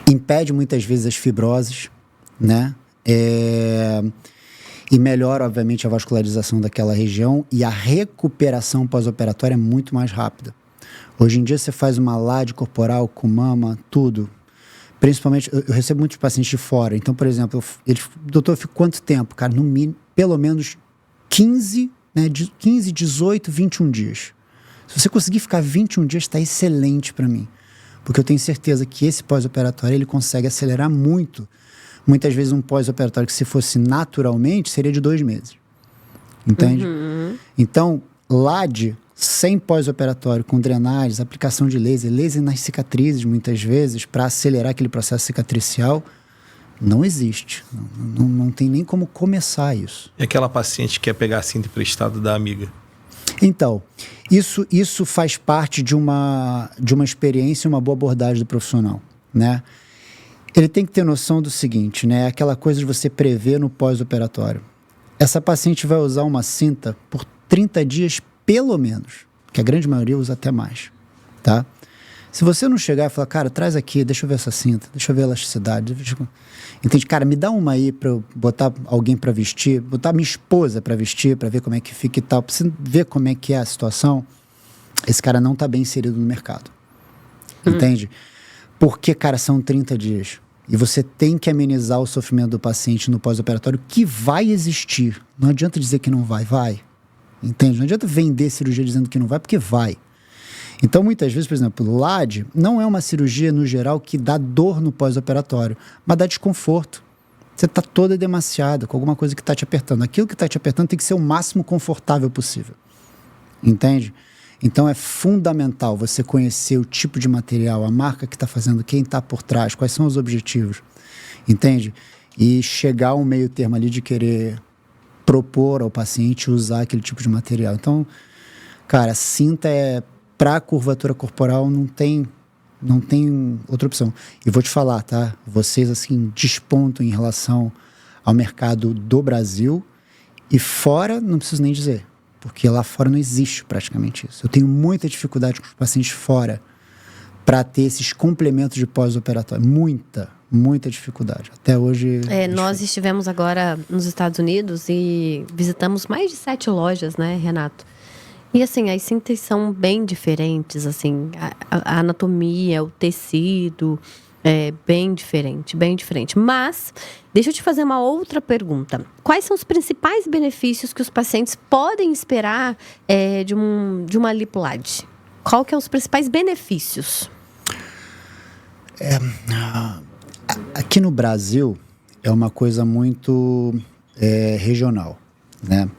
Speaker 3: Impede muitas vezes as fibroses, né? E melhora, obviamente, a vascularização daquela região e a recuperação pós-operatória é muito mais rápida. Hoje em dia você faz uma LAD corporal com mama, tudo. Principalmente, eu recebo muitos pacientes de fora. Então, por exemplo, doutor, eu fico quanto tempo? Cara, no mínimo, pelo menos 15, 18, 21 dias. Se você conseguir ficar 21 dias, está excelente para mim. Porque eu tenho certeza que esse pós-operatório, ele consegue acelerar muito. Muitas vezes um pós-operatório que se fosse naturalmente, seria de 2 meses. Entende? Então, LAD sem pós-operatório, com drenagens, aplicação de laser nas cicatrizes, muitas vezes, para acelerar aquele processo cicatricial, não existe. Não tem nem como começar isso.
Speaker 2: E aquela paciente que quer pegar a cinta emprestada da amiga?
Speaker 3: Então, isso faz parte de uma experiência e uma boa abordagem do profissional, né? Ele tem que ter noção do seguinte, né? Aquela coisa de você prever no pós-operatório. Essa paciente vai usar uma cinta por 30 dias pelo menos, que a grande maioria usa até mais, tá? Se você não chegar e falar, cara, traz aqui, deixa eu ver essa cinta, deixa eu ver a elasticidade, entende? Cara, me dá uma aí pra eu botar alguém pra vestir, botar minha esposa pra vestir, pra ver como é que fica e tal, pra você ver como é que é a situação, esse cara não tá bem inserido no mercado, entende? Porque, cara, são 30 dias e você tem que amenizar o sofrimento do paciente no pós-operatório, que vai existir, não adianta dizer que não vai. Entende? Não adianta vender cirurgia dizendo que não vai, porque vai. Então, muitas vezes, por exemplo, LAD não é uma cirurgia, no geral, que dá dor no pós-operatório, mas dá desconforto. Você está toda demasiada com alguma coisa que está te apertando. Aquilo que está te apertando tem que ser o máximo confortável possível. Entende? Então, é fundamental você conhecer o tipo de material, a marca que está fazendo, quem está por trás, quais são os objetivos. Entende? E chegar a um meio termo ali de querer propor ao paciente usar aquele tipo de material. Então, cara, cinta para curvatura corporal não tem outra opção. E vou te falar, tá? Vocês, assim, despontam em relação ao mercado do Brasil e fora, não preciso nem dizer, porque lá fora não existe praticamente isso. Eu tenho muita dificuldade com os pacientes fora para ter esses complementos de pós-operatório. Muita dificuldade. Até hoje...
Speaker 1: nós estivemos agora nos Estados Unidos e visitamos mais de 7 lojas, né, Renato? E assim, as cintas são bem diferentes, assim, a anatomia, o tecido é bem diferente, bem diferente. Mas, deixa eu te fazer uma outra pergunta. Quais são os principais benefícios que os pacientes podem esperar de uma lipolade? Qual que é os principais benefícios?
Speaker 3: Aqui no Brasil é uma coisa muito regional, né?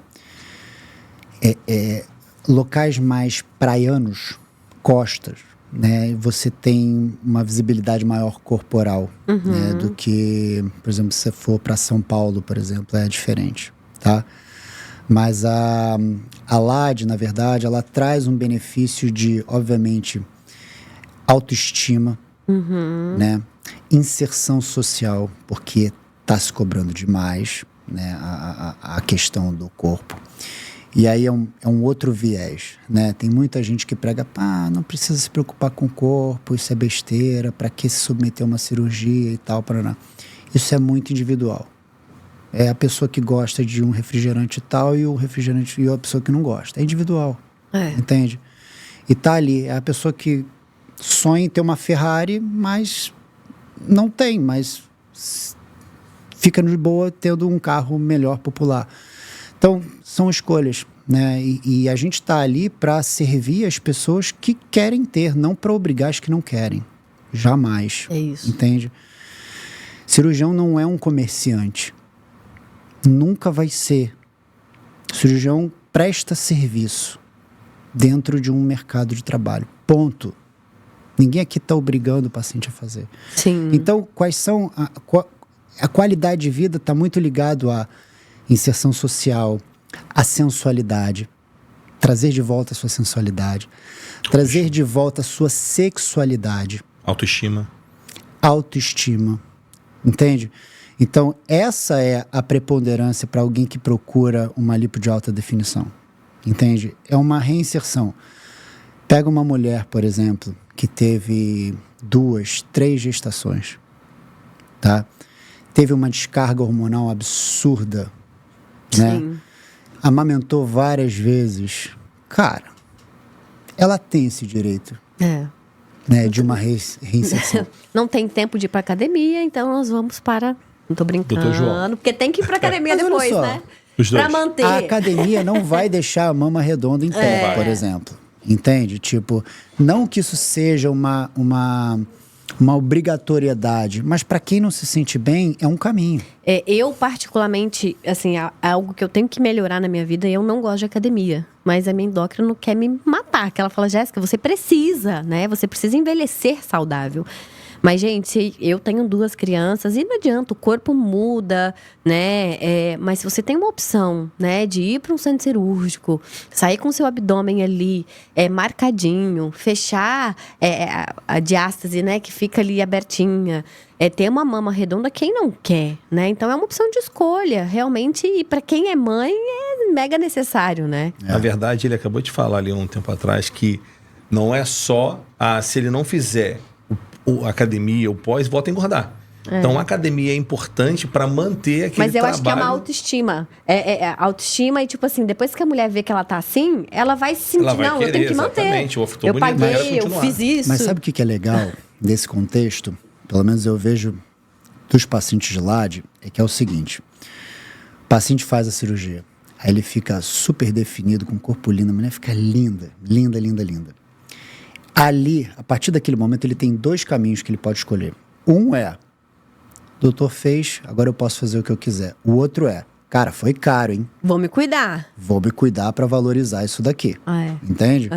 Speaker 3: Locais mais praianos, costas, né? Você tem uma visibilidade maior corporal, né? Do que, por exemplo, se você for para São Paulo, por exemplo, é diferente, tá? Mas a LAD, na verdade, ela traz um benefício de, obviamente, autoestima, né? Inserção social, porque está se cobrando demais, né? A questão do corpo. E aí é um outro viés, né? Tem muita gente que prega, não precisa se preocupar com o corpo, isso é besteira, para que se submeter a uma cirurgia e tal, paraná. Isso é muito individual. É a pessoa que gosta de um refrigerante e tal e a pessoa que não gosta. É individual, entende? E tá ali, é a pessoa que sonha em ter uma Ferrari, mas não tem, mas fica de boa tendo um carro melhor, popular. Então, são escolhas, né? E a gente está ali para servir as pessoas que querem ter, não para obrigar as que não querem. Jamais.
Speaker 1: É isso.
Speaker 3: Entende? Cirurgião não é um comerciante. Nunca vai ser. Cirurgião presta serviço dentro de um mercado de trabalho. Ponto. Ninguém aqui está obrigando o paciente a fazer.
Speaker 1: Sim.
Speaker 3: Então, quais são... A qualidade de vida está muito ligado à inserção social, à sensualidade, trazer de volta a sua sensualidade, trazer de volta a sua sexualidade. Autoestima, entende? Então, essa é a preponderância para alguém que procura uma lipo de alta definição, entende? É uma reinserção. Pega uma mulher, por exemplo, que teve 2, 3 gestações, tá? Teve uma descarga hormonal absurda, né?
Speaker 1: Sim.
Speaker 3: Amamentou várias vezes. Cara, ela tem esse direito, né, de uma reinserção.
Speaker 1: Não tem tempo de ir pra academia, então nós vamos para... Não tô brincando,
Speaker 2: Doutor João.
Speaker 1: porque tem que ir pra academia
Speaker 3: Mas olha
Speaker 1: depois,
Speaker 3: só,
Speaker 1: né?
Speaker 2: os dois.
Speaker 1: Pra manter.
Speaker 3: A academia não vai deixar a mama redonda em pé, por exemplo. Entende? Tipo, não que isso seja uma obrigatoriedade, mas para quem não se sente bem, é um caminho.
Speaker 1: Eu, particularmente, assim, algo que eu tenho que melhorar na minha vida, eu não gosto de academia. Mas a minha endócrina quer me matar. Que ela fala, Jéssica, você precisa, né? Você precisa envelhecer saudável. Mas, gente, eu tenho 2 crianças e não adianta, o corpo muda, né? Mas se você tem uma opção, né, de ir para um centro cirúrgico, sair com o seu abdômen ali marcadinho, fechar a diástase, né, que fica ali abertinha, ter uma mama redonda, quem não quer, né? Então é uma opção de escolha, realmente, e para quem é mãe é mega necessário, né?
Speaker 2: Na verdade, ele acabou de falar ali um tempo atrás que não é só se ele não fizer a academia, o pós, volta a engordar. Então, a academia é importante para manter aquele trabalho.
Speaker 1: Mas eu acho que é uma autoestima. Autoestima e, tipo assim, depois que a mulher vê que ela tá assim, ela vai se sentir, não, eu tenho que manter.
Speaker 2: Exatamente. Eu tô bonito,
Speaker 1: paguei, eu fiz isso.
Speaker 3: Mas sabe o que é legal nesse contexto? Pelo menos eu vejo dos pacientes de LAD, é que é o seguinte. O paciente faz a cirurgia, aí ele fica super definido, com o corpo lindo, a mulher fica linda, linda, linda, linda. Ali, a partir daquele momento, ele tem 2 caminhos que ele pode escolher. Um é, doutor fez, agora eu posso fazer o que eu quiser. O outro é, cara, foi caro, hein?
Speaker 1: Vou me cuidar.
Speaker 3: Vou me cuidar para valorizar isso daqui. Entende?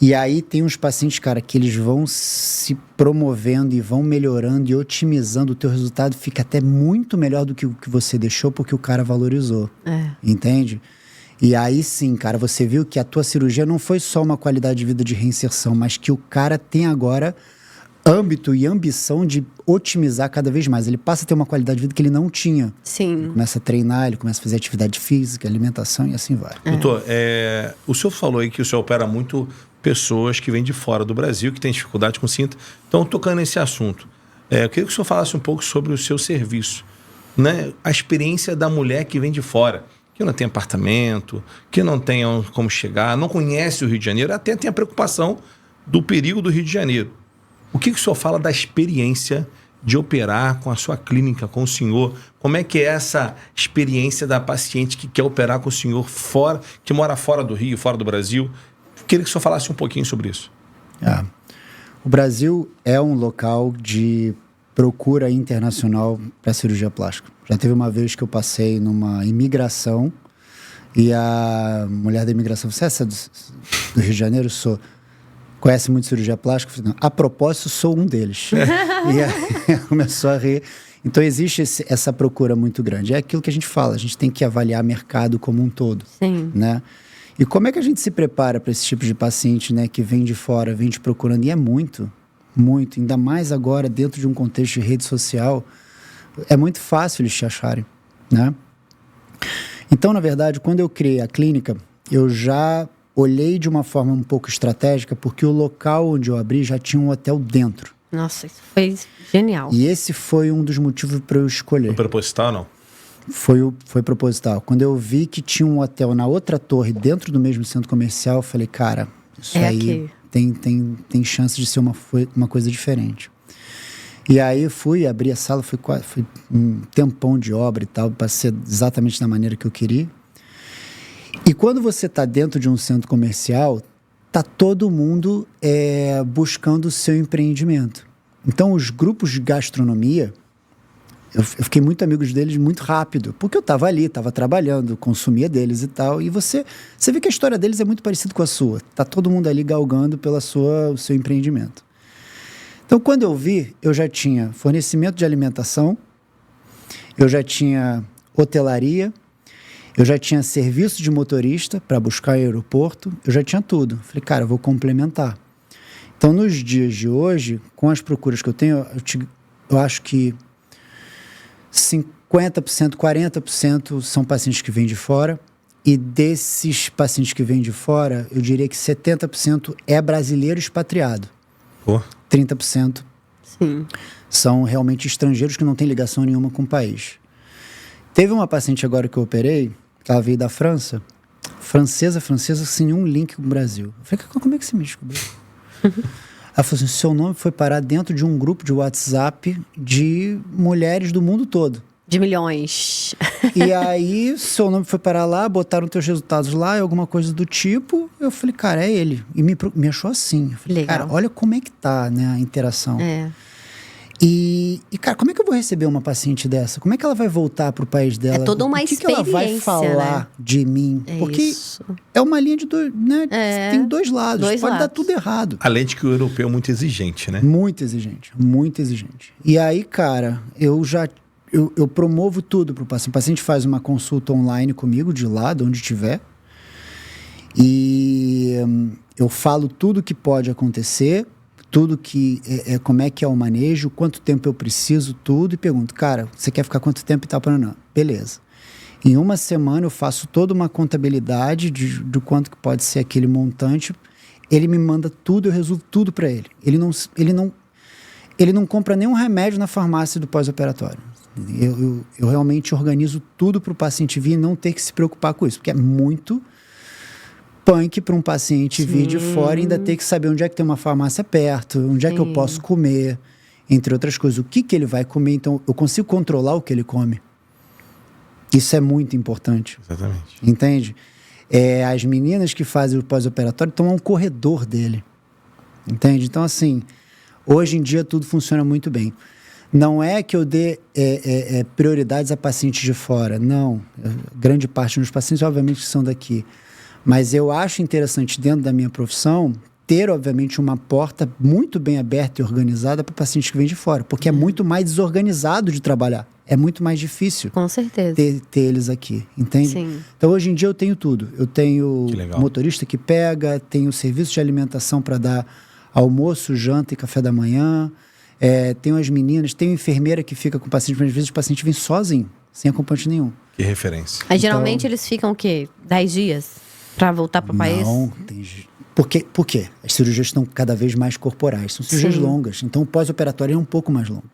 Speaker 3: E aí tem uns pacientes, cara, que eles vão se promovendo e vão melhorando e otimizando. O teu resultado fica até muito melhor do que o que você deixou, porque o cara valorizou. Entende? E aí sim, cara, você viu que a tua cirurgia não foi só uma qualidade de vida de reinserção, mas que o cara tem agora âmbito e ambição de otimizar cada vez mais. Ele passa a ter uma qualidade de vida que ele não tinha.
Speaker 1: Sim.
Speaker 3: Ele começa a treinar, ele começa a fazer atividade física, alimentação e assim vai.
Speaker 2: Doutor, o senhor falou aí que o senhor opera muito pessoas que vêm de fora do Brasil, que têm dificuldade com cinta. Então, tocando nesse assunto, eu queria que o senhor falasse um pouco sobre o seu serviço, né? A experiência da mulher que vem de fora, que não tem apartamento, que não tem como chegar, não conhece o Rio de Janeiro, até tem a preocupação do perigo do Rio de Janeiro. O que o senhor fala da experiência de operar com a sua clínica, com o senhor? Como é que é essa experiência da paciente que quer operar com o senhor fora, que mora fora do Rio, fora do Brasil? Queria que o senhor falasse um pouquinho sobre isso.
Speaker 3: O Brasil é um local de procura internacional para cirurgia plástica. Já teve uma vez que eu passei numa imigração e a mulher da imigração falou: "Você é do Rio de Janeiro?" "Sou." "Conhece muito cirurgia plástica?" Eu falei: "Não, a propósito, sou um deles." E aí começou a rir. Então existe essa procura muito grande. É aquilo que a gente fala, a gente tem que avaliar o mercado como um todo.
Speaker 1: Sim.
Speaker 3: Né? E como é que a gente se prepara para esse tipo de paciente, né, que vem de fora, vem te procurando? E é muito, muito. Ainda mais agora, dentro de um contexto de rede social, é muito fácil eles te acharem, né? Então, na verdade, quando eu criei a clínica, eu já olhei de uma forma um pouco estratégica, porque o local onde eu abri já tinha um hotel dentro.
Speaker 1: Nossa, isso foi genial.
Speaker 3: E esse foi um dos motivos para eu escolher.
Speaker 2: Foi proposital, não?
Speaker 3: Foi proposital. Quando eu vi que tinha um hotel na outra torre, dentro do mesmo centro comercial, eu falei: cara, isso aí tem chance de ser uma coisa diferente. E aí fui, abri a sala, foi um tempão de obra e tal, para ser exatamente da maneira que eu queria. E quando você está dentro de um centro comercial, tá todo mundo buscando o seu empreendimento. Então, os grupos de gastronomia, eu fiquei muito amigo deles muito rápido, porque eu estava ali, estava trabalhando, consumia deles e tal, e você vê que a história deles é muito parecida com a sua. Tá todo mundo ali galgando pelo seu empreendimento. Então, quando eu vi, eu já tinha fornecimento de alimentação, eu já tinha hotelaria, eu já tinha serviço de motorista para buscar em aeroporto, eu já tinha tudo. Falei: cara, eu vou complementar. Então, nos dias de hoje, com as procuras que eu tenho, eu acho que 50%, 40% são pacientes que vêm de fora. E desses pacientes que vêm de fora, eu diria que 70% é brasileiro expatriado. 30%
Speaker 1: Sim. São
Speaker 3: realmente estrangeiros que não têm ligação nenhuma com o país. Teve uma paciente agora que eu operei, que ela veio da França, francesa, sem nenhum link com o Brasil. Eu falei: como é que você me descobriu? Ela falou assim: seu nome foi parar dentro de um grupo de WhatsApp de mulheres do mundo todo.
Speaker 1: De milhões.
Speaker 3: E aí, seu nome foi parar lá, botaram teus resultados lá, alguma coisa do tipo. Eu falei: cara, é ele. E me achou assim. Eu falei:
Speaker 1: legal.
Speaker 3: Cara, olha como é que tá, né, a interação. E, cara, como é que eu vou receber uma paciente dessa? Como é que ela vai voltar pro país dela?
Speaker 1: É toda uma
Speaker 3: experiência, que ela vai falar, né, de mim? Porque
Speaker 1: isso.
Speaker 3: É uma linha de dois, né? Tem dois lados. Pode dar tudo errado.
Speaker 2: Além de que o europeu é muito exigente, né?
Speaker 3: Muito exigente, muito exigente. E aí, cara, eu promovo tudo pro paciente. O paciente faz uma consulta online comigo, de lá, de onde estiver. E eu falo tudo que pode acontecer, tudo que como é que é o manejo, quanto tempo eu preciso, tudo, e pergunto: cara, você quer ficar quanto tempo e tal? Não, beleza. Em uma semana eu faço toda uma contabilidade do quanto que pode ser aquele montante. Ele me manda tudo, eu resolvo tudo para ele. Ele não compra nenhum remédio na farmácia do pós-operatório. Eu realmente organizo tudo para o paciente vir e não ter que se preocupar com isso, porque é muito punk para um paciente vir de fora e ainda ter que saber onde é que tem uma farmácia perto, onde é que eu posso comer, entre outras coisas. O que ele vai comer, então eu consigo controlar o que ele come. Isso é muito importante.
Speaker 2: Exatamente.
Speaker 3: Entende? As meninas que fazem o pós-operatório estão a um corredor dele. Entende? Então, assim, hoje em dia tudo funciona muito bem. Não é que eu dê prioridades a pacientes de fora. Não. Grande parte dos pacientes, obviamente, são daqui. Mas eu acho interessante, dentro da minha profissão, ter, obviamente, uma porta muito bem aberta e organizada para pacientes que vêm de fora. Porque é muito mais desorganizado de trabalhar. É muito mais difícil.
Speaker 1: Com certeza.
Speaker 3: Ter eles aqui, entende?
Speaker 1: Sim.
Speaker 3: Então, hoje em dia, eu tenho tudo. Eu tenho motorista que pega, tenho serviço de alimentação para dar almoço, janta e café da manhã. Tenho as meninas, tenho enfermeira que fica com o paciente, mas às vezes o paciente vem sozinho, sem acompanhante nenhum.
Speaker 2: Que referência.
Speaker 1: Aí, geralmente, eles ficam o quê? 10 dias para voltar para o país?
Speaker 3: Não, por quê? As cirurgias estão cada vez mais corporais, são cirurgias longas. Então, o pós-operatório é um pouco mais longo.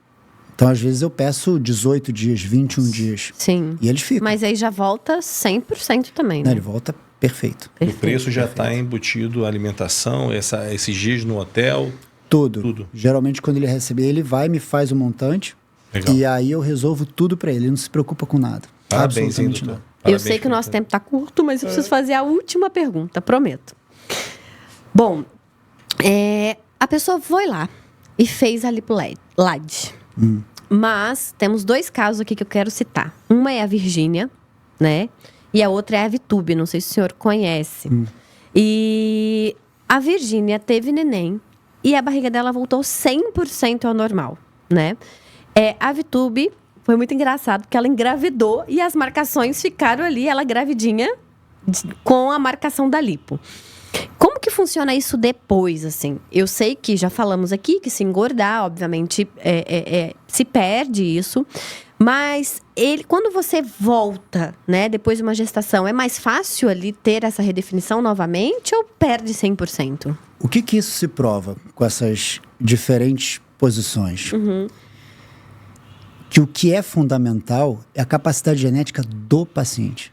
Speaker 3: Então, às vezes, eu peço 18 dias, 21 dias.
Speaker 1: Sim.
Speaker 3: E eles ficam.
Speaker 1: Mas aí já volta 100% também, né?
Speaker 3: Ele volta perfeito.
Speaker 2: O preço já está embutido a alimentação, esses dias no hotel.
Speaker 3: Tudo. Geralmente, quando ele receber, ele vai, me faz o montante.
Speaker 2: Legal.
Speaker 3: E aí eu resolvo tudo para ele. Ele não se preocupa com nada.
Speaker 2: Parabéns, hein,
Speaker 3: Absolutamente
Speaker 2: doutor?
Speaker 3: nada.
Speaker 1: Eu sei que o nosso tempo está curto, mas eu preciso fazer a última pergunta, prometo. Bom, a pessoa foi lá e fez a LipoLad. Mas temos 2 casos aqui que eu quero citar. Uma é a Virgínia, né? E a outra é a Vitube, não sei se o senhor conhece. E a Virgínia teve neném e a barriga dela voltou 100% ao normal, né? A Vitube foi muito engraçado, porque ela engravidou e as marcações ficaram ali, ela gravidinha, com a marcação da lipo. Como que funciona isso depois, assim? Eu sei que já falamos aqui que se engordar, obviamente, se perde isso. Mas quando você volta, né, depois de uma gestação, é mais fácil ali ter essa redefinição novamente ou perde 100%?
Speaker 3: O que isso se prova com essas diferentes posições? Que o que é fundamental é a capacidade genética do paciente.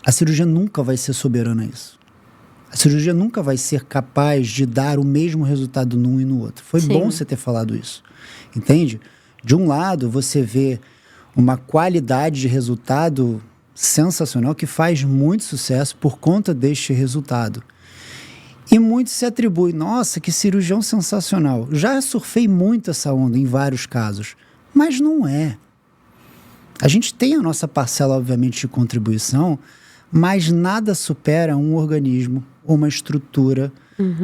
Speaker 3: A cirurgia nunca vai ser soberana a isso. A cirurgia nunca vai ser capaz de dar o mesmo resultado num e no outro. Foi
Speaker 1: Sim.
Speaker 3: bom você ter falado isso. Entende? De um lado, você vê uma qualidade de resultado sensacional que faz muito sucesso por conta deste resultado. E muito se atribui, nossa, que cirurgião sensacional. Já surfei muito essa onda em vários casos, mas não é. A gente tem a nossa parcela, obviamente, de contribuição, mas nada supera um organismo, uma estrutura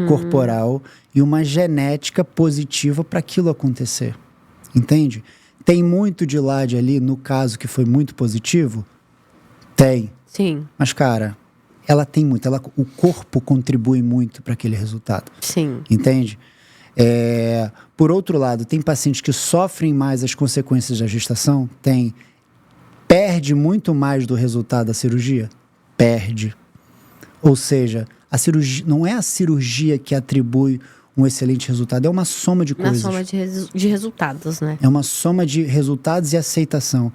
Speaker 3: corporal e uma genética positiva para aquilo acontecer. Entende? Tem muito de LAD ali, no caso que foi muito positivo? Tem.
Speaker 1: Sim.
Speaker 3: Mas, cara, ela tem muito. O corpo contribui muito para aquele resultado.
Speaker 1: Sim.
Speaker 3: Entende? Por outro lado, tem pacientes que sofrem mais as consequências da gestação? Tem. Perde muito mais do resultado da cirurgia? Perde. Ou seja, a cirurgia, não é a cirurgia que atribui um excelente resultado, é uma soma de coisas.
Speaker 1: Na soma de resultados, né?
Speaker 3: É uma soma de resultados e aceitação.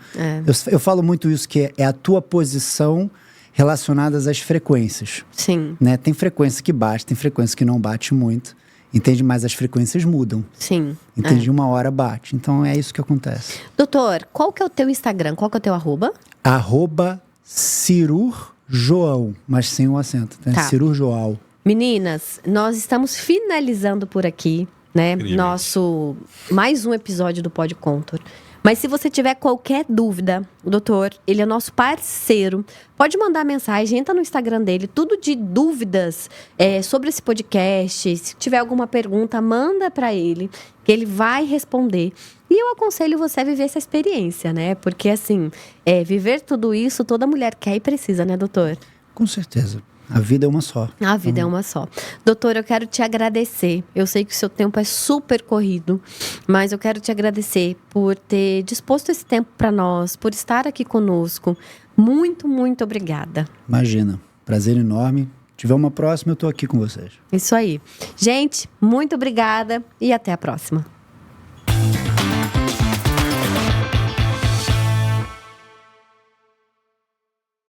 Speaker 3: Eu falo muito isso, que é a tua posição relacionadas às frequências.
Speaker 1: Sim.
Speaker 3: Né? Tem frequência que bate, tem frequência que não bate muito. Entende? Mas as frequências mudam.
Speaker 1: Sim.
Speaker 3: Entende? Uma hora bate. Então é isso que acontece.
Speaker 1: Doutor, qual que é o teu Instagram? Qual que é o teu arroba?
Speaker 3: @cirurjoão, mas sem o acento. Então
Speaker 1: Tá.
Speaker 3: é cirurjoal.
Speaker 1: Meninas, nós estamos finalizando por aqui, né?
Speaker 2: Incrível.
Speaker 1: Nosso mais um episódio do Pod Contour. Mas se você tiver qualquer dúvida, o doutor, ele é nosso parceiro. Pode mandar mensagem, entra no Instagram dele, tudo de dúvidas sobre esse podcast. Se tiver alguma pergunta, manda para ele, que ele vai responder. E eu aconselho você a viver essa experiência, né? Porque, assim, viver tudo isso, toda mulher quer e precisa, né, doutor?
Speaker 3: Com certeza. A vida é uma só.
Speaker 1: A vida é uma só. Doutor, eu quero te agradecer. Eu sei que o seu tempo é super corrido, mas eu quero te agradecer por ter disposto esse tempo para nós, por estar aqui conosco. Muito, muito obrigada.
Speaker 3: Imagina. Prazer enorme. Se tiver uma próxima, eu tô aqui com vocês.
Speaker 1: Isso aí. Gente, muito obrigada e até a próxima.